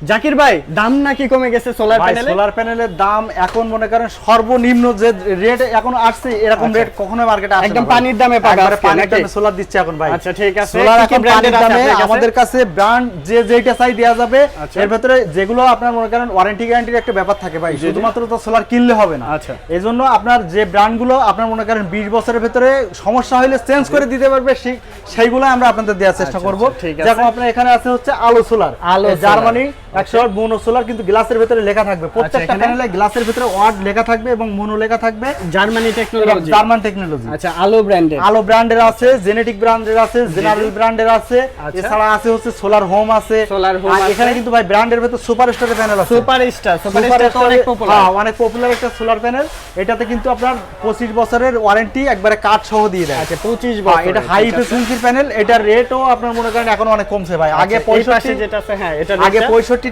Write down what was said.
জাকির ভাই দাম নাকি কমে গেছে সোলার প্যানেলে? সোলার প্যানেলের দাম এখন মনে করেন সর্বনিম্ন যে রেট এখন আসছে এরকম রেট কখনো মার্কেটে আসে না। একদম পানির দামে পাবে আজকে পানির নাকি? দামে সোলার দিচ্ছে এখন ভাই। আচ্ছা ঠিক আছে। সোলার কি এখন ব্র্যান্ডের পানির আছে দামে আপনার কাছে? আমাদের কাছে ব্র্যান্ড যে যেটা চাই দেয়া যাবে। আচ্ছা। এর ভিতরে যেগুলো আপনার মনে করেন ওয়ারেন্টি গ্যারান্টির একটা ব্যাপার থাকে ভাই, জি, জি। শুধুমাত্র তো সোলার কিনলে হবে না। আচ্ছা। এজন্য আপনার যে ব্র্যান্ডগুলো আপনার মনে করেন 20 বছরের ভিতরে সমস্যা হলে চেঞ্জ করে দিতে পারবে সেইগুলো আমরা আপনাদের দেওয়ার চেষ্টা আচ্ছা, করব। আচ্ছা, ঠিক আছে। যেমন আপনার এখানে আছে হচ্ছে আলো সোলার, আলো সোলার। জার্মানি 100 মোনো সোলার, কিন্তু গ্লাসের ভিতরে লেখা থাকবে প্রত্যেকটা এখানে? প্যানেলে গ্লাসের ভিতরে ওয়াট লেখা থাকবে এবং মোনো লেখা থাকবে। Germany technology. German technology. আচ্ছা আলো ব্র্যান্ডের। আলো ব্র্যান্ডের আছে, জেনেটিক ব্র্যান্ডের আছে, জেনারেল ব্র্যান্ডের আছে, আচ্ছা। এছাড়া আছে হচ্ছে সোলার হোম আছে। সোলার হোম আর আছে। এখানে কিন্তু ভাই ব্র্যান্ডের ভিতরে সুপারস্টারের প্যানেল আছে। সুপারস্টার তো সুপারস্টার অনেক পপুলার। হ্যাঁ, অনেক পপুলার একটা সোলার প্যানেল। এটাতে কিন্তু আপনার 25 বছরের ওয়ারেন্টি একবারে কার্ড সহ দিয়ে দেয়। আচ্ছা 25 হ্যাঁ, বছর। এটা হাই এফিসিয়েন্সির প্যানেল। এটার রেটও আপনার মনে করেন এখন অনেক কমছে ভাই। আগে আগে 65 65 যেটা আছে হ্যাঁ এটা আগে 65